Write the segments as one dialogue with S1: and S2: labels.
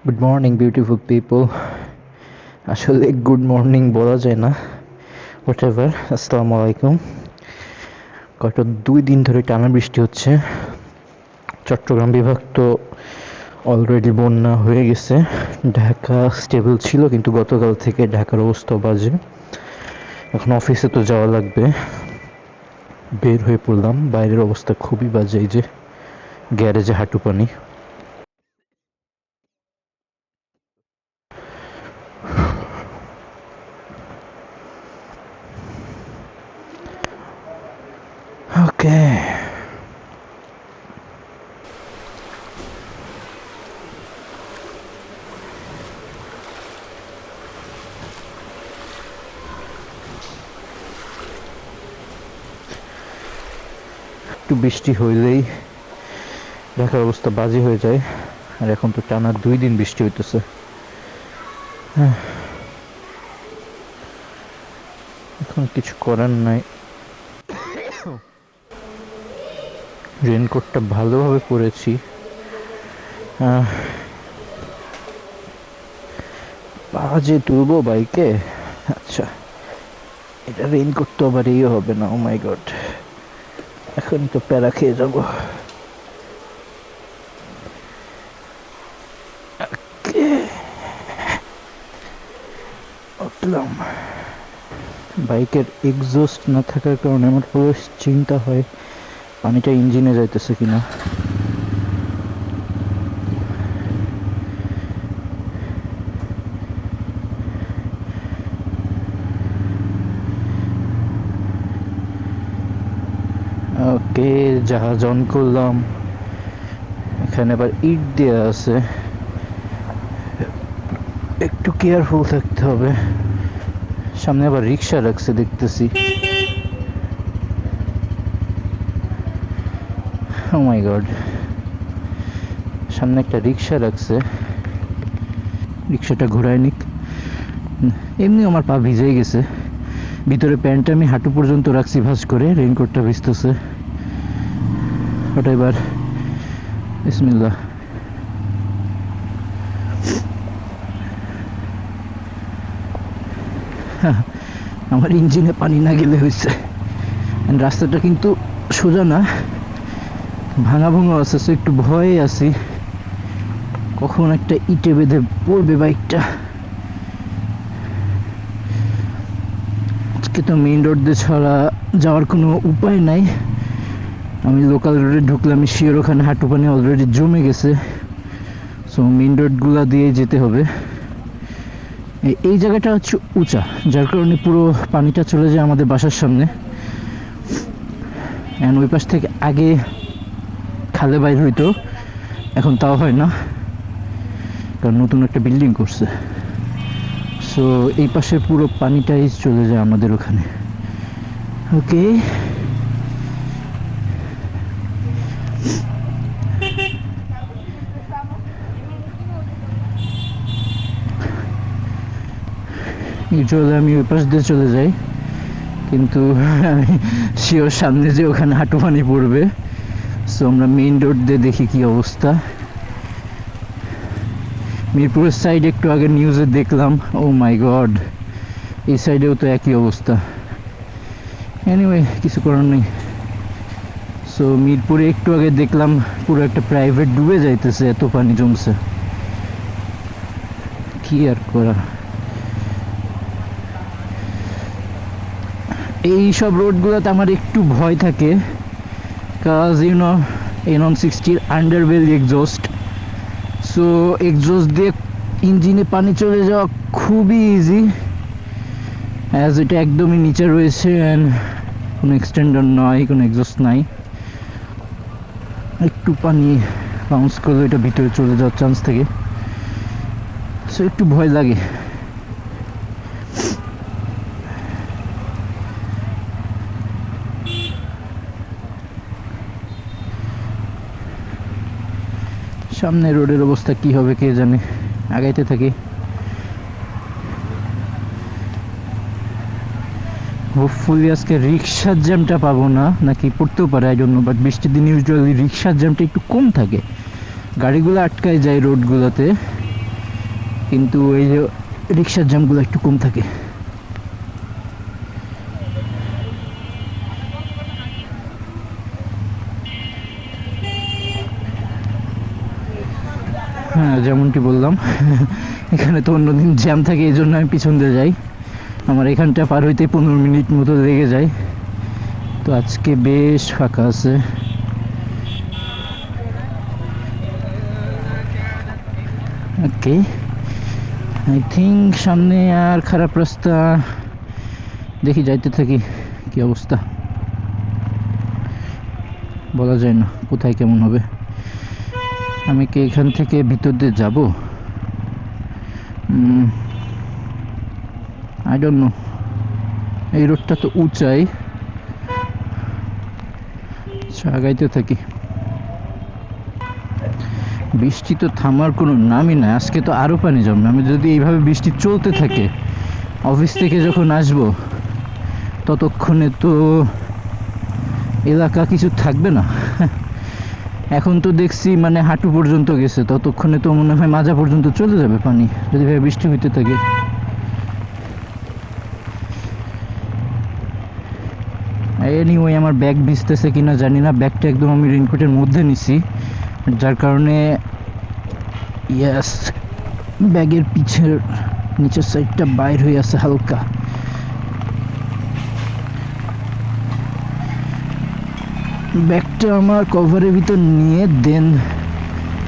S1: Good morning beautiful people. আসলে good morning বলা যায় না, হোয়াট এভার। আসসালামু আলাইকুম। গত 2 দিন ধরে টানা বৃষ্টি হচ্ছে। চট্টগ্রাম বিভাগ তো অলরেডি বন্যা হয়ে গেছে। ঢাকা স্টেবল ছিল, কিন্তু গতকাল থেকে ঢাকার অবস্থা বাজে। এখন অফিসে তো যাওয়া লাগবে, বের হয়ে পড়লাম। বাইরের অবস্থা খুবই বাজে, এই যে গ্যারেজে হাঁটু পানি। ওকে, একটু বৃষ্টি হইলেই ঢাকার অবস্থা বাজে হয়ে যায়। আর এখন তো টানা 2 দিন বৃষ্টি হইতেছে। এখন কিছু করার নাই। রেনকোটটা ভালোভাবে পরেছি। পা যে তুলবো বাইকে, আচ্ছা এটা রেইনকোট তো আবার ইয়ে হবে না। ও মাই গড, এখন তো প্যারা খেয়ে যাবো। উঠলাম। বাইকের এক্সস্ট না থাকার কারণে আমার পুরো চিন্তা হয় পানিটা ইঞ্জিনে যাইতেছে কিনা। ওকে, জাহাজ অন করলাম। এখানে আবার ইট দেওয়া আছে, একটু কেয়ারফুল থাকতে হবে। সামনে আবার রিক্সা রাখছে দেখতেছি। ও মাই গড, সামনে একটা রিক্সা রাখছে। রিক্সাটা ঘোরায় নিক। এমনি আমার পা ভিজেই গেছে। ভিতরে প্যান্টটা আমি হাঁটু পর্যন্ত রাখছি ভাঁজ করে, রেইনকোটটা ভিজতেছে। ওটা এবার বিসমিল্লাহ। আমার ইঞ্জিনে পানি না গেলে হয়েছে। রাস্তাটা কিন্তু সোজা না, ভাঙা ভাঙা আছে, সো একটু ভয়ে আছি কখন একটা ইটে বেঁধে পড়বে বাইকটা। আজকে তো মেইন রোড দিয়ে ছাড়া যাওয়ার কোনো উপায় নাই। আমি লোকাল রোডে ঢুকলাম, আমি শিওর ওখানে হাঁটু পানি অলরেডি জমে গেছে। সো মেইন রোডগুলা দিয়ে যেতে হবে। এই জায়গাটা হচ্ছে উঁচা, যার কারণে পুরো পানিটা চলে যায় আমাদের বাসার সামনে। অ্যান্ড ওই পাশ থেকে আগে খালে বাইর হইতো, এখন তাও হয় না, কারণ নতুন একটা বিল্ডিং করছে। সো এই পাশে পুরো পানিটাই চলে যায় আমাদের ওখানে। ওকে, ইউজুয়ালি আমি ওই পাশ দিয়ে চলে যাই, কিন্তু আমি শিওর সামনে যে ওখানে হাঁটু পানি পড়বে। সো আমরা মেইন রোড দিয়ে দেখি কি অবস্থা। মিরপুরের সাইড একটু আগে নিউজে দেখলাম, ও মাই গড, এই সাইডেও তো একই অবস্থা। এনিওয়ে, কিছু করার নেই। সো মিরপুরে একটু আগে দেখলাম পুরো একটা প্রাইভেট ডুবে যাইতেছে, এত পানি জমছে। কি আর করা। এই সব রোডগুলোতে আমার একটু ভয় থাকে, কাজ you know N160 underbelly exhaust. So exhaust দিয়ে ইঞ্জিনে পানি চলে যাওয়া খুবই ইজি, অ্যাজ এটা একদমই নিচে রয়েছে অ্যান্ড কোনো এক্সটেন্ডার নয়, কোনো এক্সস্ট নাই। একটু পানি বাউন্স করলে এটা ভিতরে চলে যাওয়ার চান্স থাকে। সো একটু ভয় লাগে। সামনে রোডের অবস্থা কি হবে কে জানে, আগাইতে থাকি। হোপফুলি আজকে রিক্সার জ্যামটা পাবো না, নাকি পড়তেও পারে, আই ডোন্ট নো। বাট বৃষ্টির দিন ইউজুয়ালি রিক্সার জ্যামটা একটু কম থাকে, গাড়িগুলো আটকায় যায় রোডগুলোতে। কিন্তু এই যে রিক্সার জ্যামগুলো একটু কম থাকে। হ্যাঁ, যেমনটি বললাম এখানে তো অন্যদিন জ্যাম থাকে, এই জন্য আমি পিছন দিয়ে যাই। আমার এখানটা পার হইতে 15 মিনিট মতো লেগে যায়। তো আজকে বেশ ফাঁকা আছে। ওকে, আই থিঙ্ক সামনে আর খারাপ রাস্তা, দেখি যাইতে থাকি কি অবস্থা, বলা যায় না কোথায় কেমন হবে। আমি কি এখান থেকে ভিতর দিয়ে যাব? I don't know. এই রোডটা তো উঁচাই, আগাইতে থাকি। বৃষ্টি তো থামার কোনো নামই নাই, আজকে তো আরও পানি জমবে। আমি যদি এইভাবে বৃষ্টি চলতে থাকে, অফিস থেকে যখন আসব ততক্ষণে তো এলাকা কিছু থাকবে না। এখন তো দেখছি মানে হাঁটু পর্যন্ত গেছে, ততক্ষণে তো মনে হয় মাজা পর্যন্ত চলে যাবে পানি, যদি ভাবে বৃষ্টি হইতে থাকে। এনিওয়ে, আমার ব্যাগ ভিজতেছে কিনা জানি না, ব্যাগটা একদম আমি রেইনকোটের মধ্যে নিছি, যার কারণে ইয়াস ব্যাগের পিছের নিচের সাইডটা বাইর হয়ে আছে হালকা। ব্যাগটা আমার কভারের ভিতর নিয়ে দেন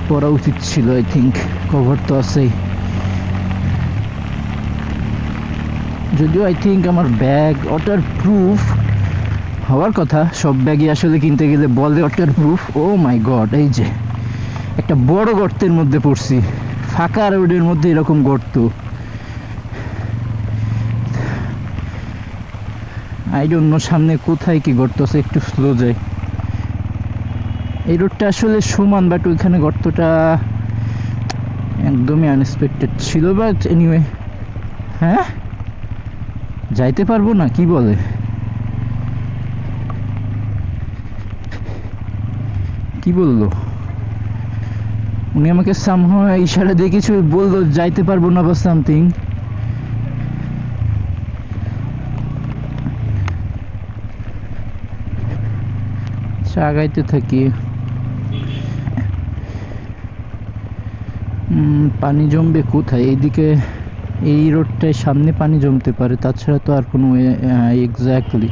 S1: পরা উচিত ছিল। আই থিঙ্ক কভার তো আছেই, যদিও আই থিঙ্ক আমার ব্যাগ ওয়াটার প্রুফ হওয়ার কথা। সব ব্যাগই আসলে কিনতে গেলে বলে water proof. O my god, এই যে একটা বড় গর্তের মধ্যে পড়ছি, ফাঁকা রোডের মধ্যে এরকম গর্ত। আই ডোন্ট নো সামনে কোথায় কি গর্ত আছে, একটু স্লো যায়। এই রোডটা আসলে সমান, বাট ওইখানে গর্তটা একদমই আনএক্সপেক্টেড ছিল। বাট এনিওয়ে, হ্যাঁ যাইতে পারবো না কি বলে, কি বললো উনি আমাকে সামহাও ইশারা দিয়ে কিছু বললো, যাইতে পারবো না বা সামথিং। আগাইতে থাকি। পানি জমবে কোথায়? এইদিকে এই রোডটায় সামনে পানি জমতে পারে, তাছাড়া তো আর কোনো এক্স্যাক্টলি।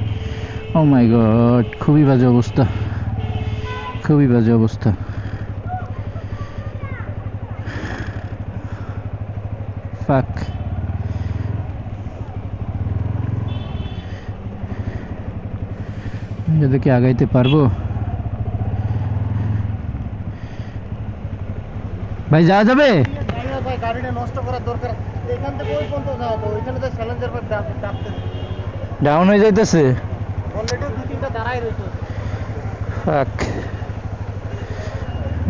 S1: ও মাই গড, খুবই বাজে অবস্থা, খুবই বাজে অবস্থা। ফাক, এদিকে আগাইতে পারবো? ভাই যাওয়া যাবে? ডাউন হয়ে যাইতেছে।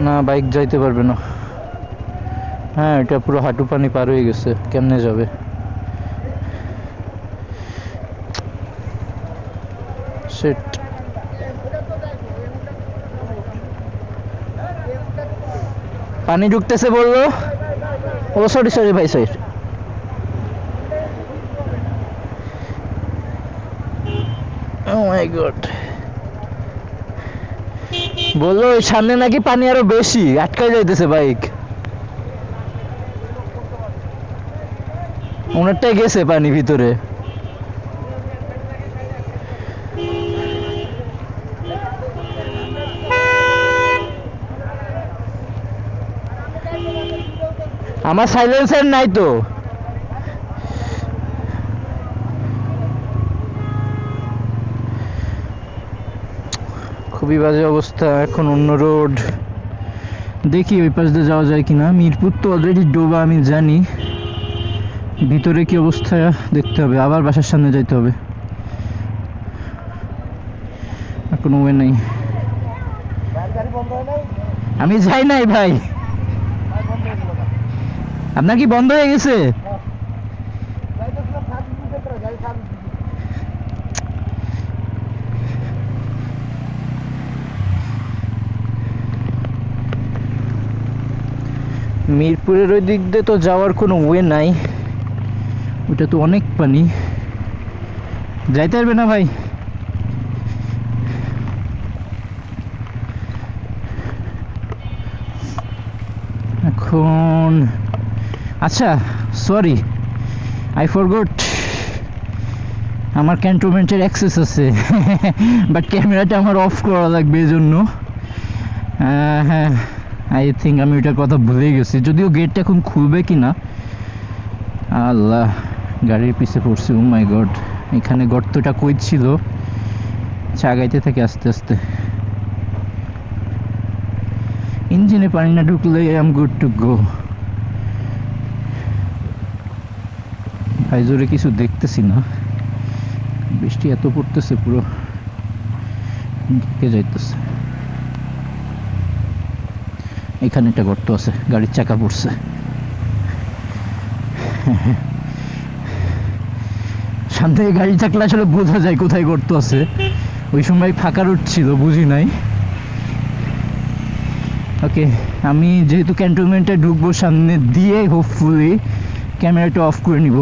S1: না, বাইক যাইতে পারবে না। হ্যাঁ, এটা পুরো হাঁটু পানি পার হয়ে গেছে, কেমনে যাবে? শিট। পানি ঢুকতেছে বললো। ও সরি সরি ভাই, সরি। ও মাই গড, বললো সামনে নাকি পানি আরো বেশি, আটকাই যাইতেছে বাইক। ওনারটাই গেছে পানি ভিতরে। আমার সাইলেন্সার নাই তো। খুবই বাজে অবস্থা। এখন অন্য রোড দেখি ওই পাশ দিয়ে যাওয়া যায় কিনা। মিরপুর তো অলরেডি ডোবা, আমি জানি। ভিতরে কি অবস্থা দেখতে হবে, আবার বাসার সামনে যাইতে হবে, আর কোনো ওয়ে নেই। আমি যাই নাই ভাই। আপনার কি বন্ধ হয়ে গেছে? মিরপুরের ওই দিক দিয়ে তো যাওয়ার কোনো ওয়ে নাই, ওটা তো অনেক পানি। যাইতে পারবে না ভাই? এখন আচ্ছা, সরি, আই ফরগট, আমার ক্যান্টনমেন্টের অ্যাক্সেস আছে বাট ক্যামেরাটা আমার অফ করা লাগবে, এই জন্য। হ্যাঁ, আই থিঙ্ক আমি ওইটার কথা ভুলে গেছি, যদিও গেটটা এখন খুলবে কি না। আল্লাহ, গাড়ির পিছে পড়ছে, ও মাই গড। এখানে গর্তটা কই ছিল? আগাইতে থাকে আস্তে আস্তে। ইঞ্জিনে পানি না ঢুকলে I am good to go. ভাই জোরে কিছু দেখতেছি না, বৃষ্টি এত পড়তেছে পুরো ঢেকে যাইতেছে। এখানে একটা গর্ত আছে, গাড়ির চাকা পড়ছে। সামনে গাড়ি থাকলে আসলে বোঝা যায় কোথায় গর্ত আছে। ওই সময় ফাঁকা রোড ছিল, বুঝি নাই। ওকে, আমি যেহেতু ক্যান্টনমেন্টে ঢুকবো সামনে দিয়ে, হোপফুলি ক্যামেরাটা অফ করে নিব।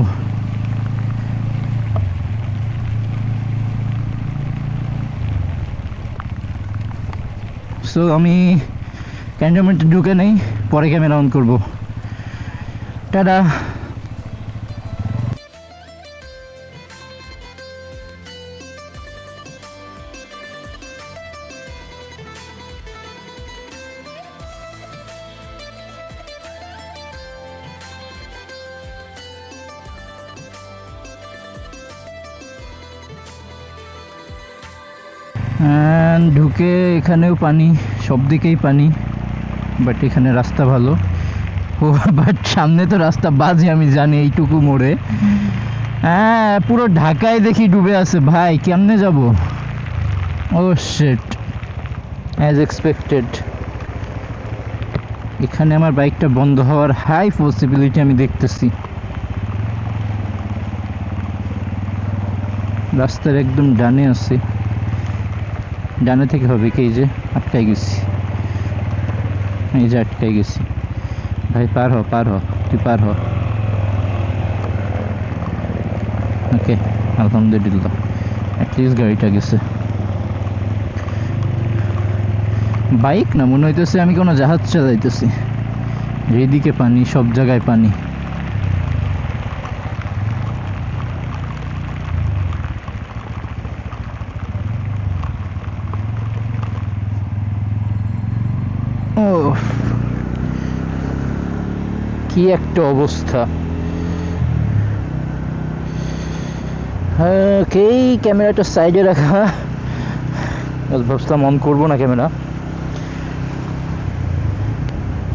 S1: সো আমি ক্যান্টনমেন্টে ঢুকে নেই, পরে ক্যামেরা অন করবো। টাটা। ঢুকে এখানেও পানি, সব দিকেই পানি, বাট এখানে রাস্তা ভালো। ও বাট সামনে তো রাস্তা বাজে, আমি জানি, এইটুকু মোড়ে। হ্যাঁ, পুরো ঢাকায় দেখি ডুবে আছে ভাই, কেমনে যাব? ও শিট, অ্যাজ এক্সপেক্টেড। এখানে আমার বাইকটা বন্ধ হওয়ার হাই পসিবিলিটি আমি দেখতেছি। রাস্তার একদম ডানে আছে, ডানে থেকে হবে কি? এই যে আটকাই গেছি, এই যে আটকাই গেছি। ভাই পার হ, পার হ, তুই পার হ। ওকে, আলহামদুলিল্লাহ, অ্যাটলিস্ট গাড়িটা গেছে। বাইক না, মনে হইতেছে আমি কোনো জাহাজ চালাইতেছি। এইদিকে পানি, সব জায়গায় পানি। ও, কি একটা অবস্থা। ওকে, ক্যামেরাটা সাইডে রাখা, ভাবছিলাম অন করবো না ক্যামেরা।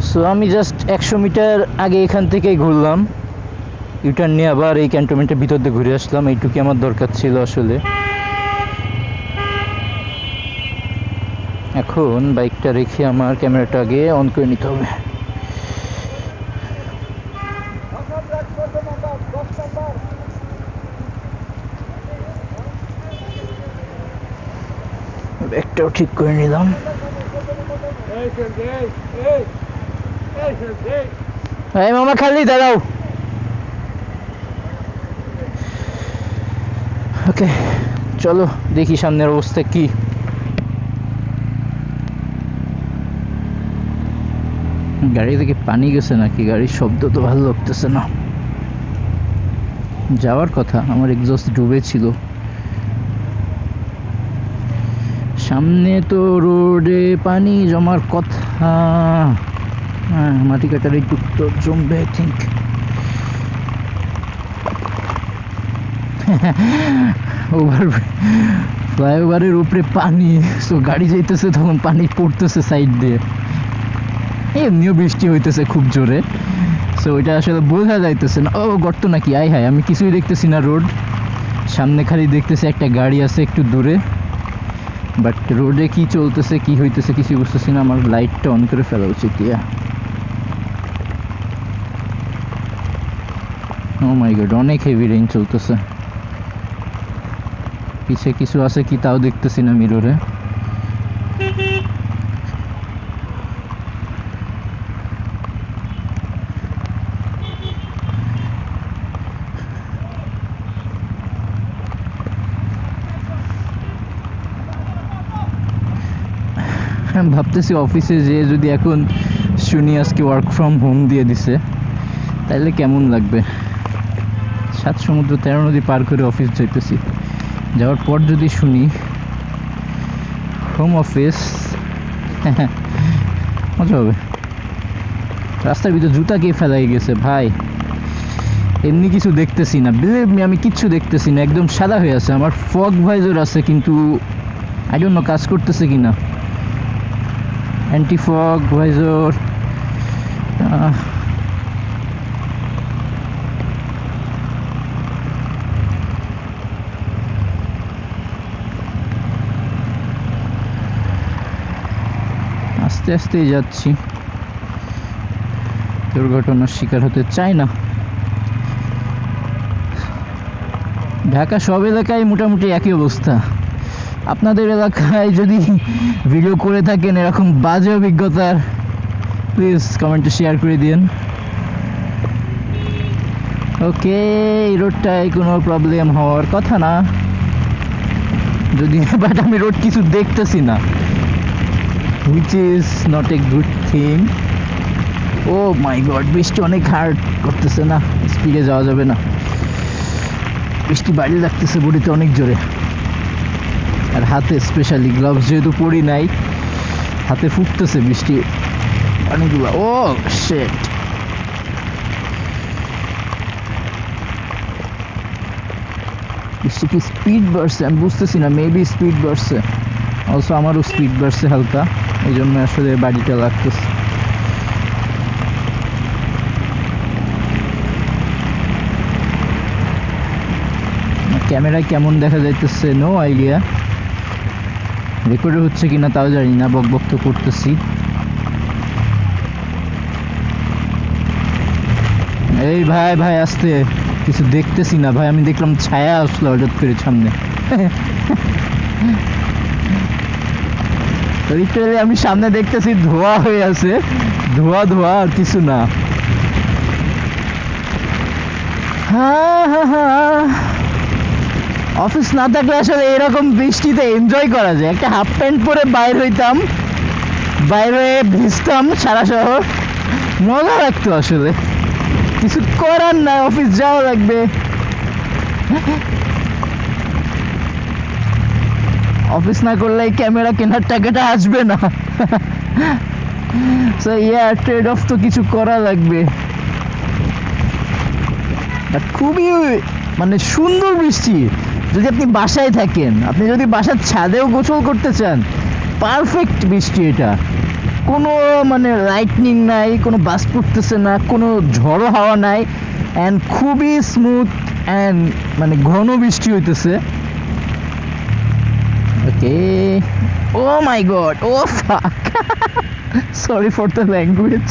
S1: সো আমি জাস্ট 100 মিটার আগে এখান থেকেই ঘুরলাম, ইউটার্ন নিয়ে আবার এই ক্যান্টনমেন্টের ভিতর দিয়ে ঘুরে আসলাম। এইটুকুই আমার দরকার ছিল আসলে। এখন বাইকটা রেখে আমার ক্যামেরাটা আগে অন করে নিতে হবে। ব্যাগটাও ঠিক করে নিলাম। এই মামা, খালি দাঁড়াও। ওকে, চলো দেখি সামনের অবস্থা কি। গাড়ি থেকে পানি গেছে নাকি? গাড়ির শব্দ তো ভালো লাগতেছে না। যাওয়ার কথা, আমার এক্সস্ট ডুবে ছিল। সামনে তো রোডে পানি জমার কথা। হ্যাঁ, মাটি কাটার একটু তো জমবে আই থিঙ্ক। ফ্লাইওভারের উপরে পানি, সো গাড়ি যাইতেছে তখন পানি পড়তেছে সাইড দিয়ে। এমনিও বৃষ্টি হইতেছে খুব জোরে, সো ওইটা আসলে বোঝা যাইতেছে না। ও গর্ত নাকি? আয় হায়, আমি কিছুই দেখতেছি না। রোড সামনে খালি দেখতেছি একটা গাড়ি আছে একটু দূরে, বাট রোডে কি চলতেছে কি হইতেছে কিছু বুঝতেছি না। আমার লাইটটা অন করে ফেলা উচিত। ও মাই গড, অনেক হেভি রেইন চলতেছে। পিছে কিছু আছে কি তাও দেখতেছি না মিররে। আমি ভাবতেছি অফিসে যে যদি এখন শুনি আজকে ওয়ার্ক ফ্রম হোম দিয়ে দিছে তাইলে কেমন লাগবে। 7 সমুদ্র 13 নদী পার করে অফিস যাইতেছি, যাওয়ার পর যদি শুনি হোম অফিস, মজা হবে। রাস্তার ভিতর জুতা কে ফেলাই গেছে ভাই? এমনি কিছু দেখতেছি না, বিলিভ মি আমি কিচ্ছু দেখতেছি না, একদম সাদা হয়ে আছে। আমার ফগ ভাইজর আছে কিন্তু আই ডোন্ট নো কাজ করতেছে কিনা। অ্যান্টি ফগ ভাইজর আস্তে আস্তেই যাচ্ছি, দুর্ঘটনার শিকার হতে চাই না। ঢাকা সব এলাকায় মোটামুটি একই অবস্থা। আপনাদের এলাকায় যদি ভিডিও করে থাকেন এরকম বাজে অভিজ্ঞতার, প্লিজ কমেন্টে শেয়ার করে দিন। ওকে, এই রোডটায় কোনো প্রবলেম হওয়ার কথা না যদি, বাট আমি রোড কিছু দেখতেছি না, which is not a good thing. Oh my god, বৃষ্টি অনেক হার্ড করতেছে, না স্পিডে যাওয়া যাবে না, বৃষ্টি বাইরে লাগতেছে বডিতে অনেক জোরে। আর হাতে স্পেশালি গ্লাভস যেহেতু পরি নাই, হাতে ফুটতেছে বৃষ্টি অনেকগুলো। ও শিট, বৃষ্টি কি স্পিড বাড়ছে? আমি বুঝতেছি না, মেবি স্পিড বাড়ছে, অলসো আমারও স্পিড বাড়ছে হালকা, এই জন্য আসলে বাড়িটা লাগতেছে। ক্যামেরায় কেমন দেখা যাইতেছে নো আইডিয়া, রেকর্ড হচ্ছে কিনা তাও জানি না, বক বক তো করতেছি। এই ভাই ভাই আসতে, কিছু দেখতেছি না ভাই, আমি দেখলাম ছায়া আসলো হঠাৎ করে সামনে। আমি সামনে দেখতেছি ধোয়া হয়ে আছে, ধোয়া ধোয়া আর কিছু না। অফিস না থাকলে আসলে এরকম বৃষ্টিতে এনজয় করা যায়। একটা হাফ প্যান্ট পরে বাইর হইতাম, বাইরে ভিজতাম সারা শহর, মজা লাগতো। আসলে কিছু করার না, অফিস যাওয়া লাগবে। অফিস না করলে ক্যামেরা কেনার টাকাটা আসবে না। সো ইয়া, ট্রেড অফ তো কিছু করা লাগবে। খুবই মানে সুন্দর বৃষ্টি, যদি আপনি বাসায় থাকেন, আপনি যদি বাসার ছাদেও গোসল করতে চান, পারফেক্ট বৃষ্টি এটা। কোনো মানে লাইটনিং নাই, কোনো বাস পড়তেছে না, কোনো ঝড়ো হাওয়া নাই, অ্যান্ড খুবই স্মুথ অ্যান্ড মানে ঘন বৃষ্টি হইতেছে। ওকে, ও মাই গড, ও ফাক, sorry for the language.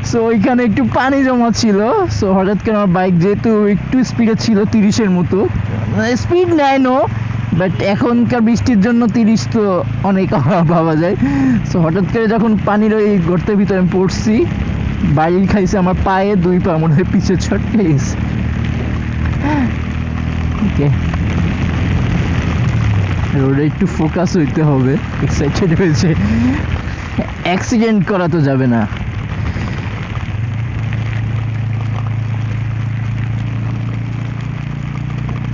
S1: So ওইখানে একটু পানি জমা ছিল, সো হঠাৎ করে আমার বাইক যেহেতু একটু স্পিডে ছিল 30-এর মতো, স্পিড নেয় নো, বাট এখনকার বৃষ্টির জন্য 30 তো অনেক ভাবা যায়। সো হঠাৎ করে যখন পানির ওই গর্তের ভিতরে আমি পড়ছি, বাড়ি খাইছে আমার পায়ে, 2 পা মনে হয় পিছিয়ে ছটকে গেছে। ওকে, রোডে একটু ফোকাস হইতে হবে, এক্সাইটেড হয়েছে, অ্যাক্সিডেন্ট করা তো যাবে না।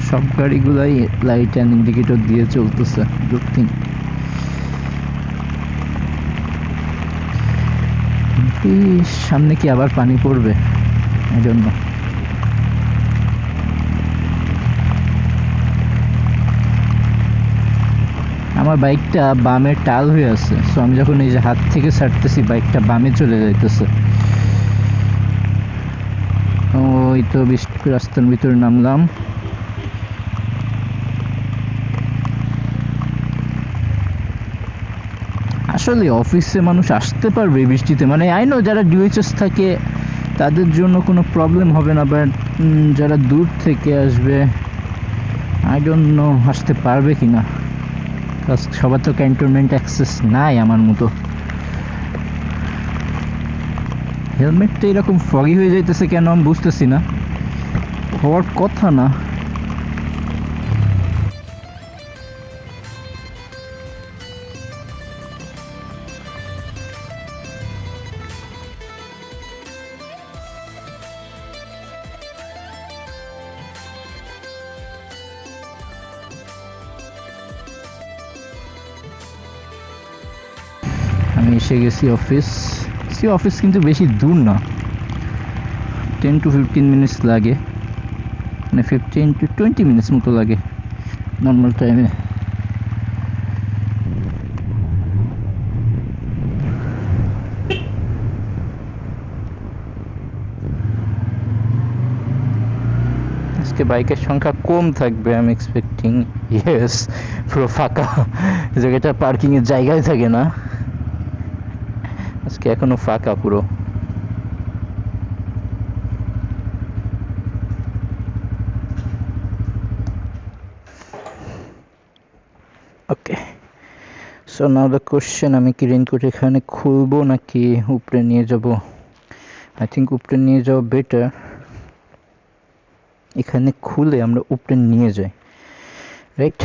S1: সব গাড়িগুলাই লাইট অ্যান্ড ইন্ডিকেটর দিয়ে চলতেছে, দক্ষিণ। সামনে কি আবার পানি পড়বে এই জন্য? আমার বাইকটা বামের টাল হয়ে আছে, সো আমি যখন এই যে হাত থেকে ছাড়তেছি বাইকটা বামে চলে যাইতেছে। ওই তো রাস্তার ভিতরে নামলাম। আসলে অফিসে মানুষ আসতে পারবে বৃষ্টিতে, মানে আই নো যারা ডিউএইচএস থাকে তাদের জন্য কোনো প্রবলেম হবে না, বাট যারা দূর থেকে আসবে আই ডোন্ট নো আসতে পারবে কি না, সবার তো ক্যান্টনমেন্ট অ্যাক্সেস নাই আমার মতো। হেলমেটটা এরকম ফগি হয়ে যাইতেছে কেন আমি বুঝতেছি না, হওয়ার কথা না। আমি এসে গেছি অফিস। অফিস কিন্তু বেশি দূর না, 10 to 15 মিনিটস লাগে, মানে 15 to 20 মিনিটস মতো লাগে নর্মাল টাইমে। আজকে বাইকের সংখ্যা কম থাকবে, আই এম এক্সপেক্টিং। ইয়েস, পুরো ফাঁকা, জায়গাটা পার্কিং এর জায়গায় থাকে না, আজকে এখনো ফাঁকা পুরো। ওকে, সো নাও দ্য কোশ্চেন, আমি কি রেইনকোট এখানে খুলবো নাকি উপরে নিয়ে যাব? আই থিঙ্ক উপরে নিয়ে যাওয়া বেটার। এখানে খুলে আমরা উপরে নিয়ে যাই, রাইট?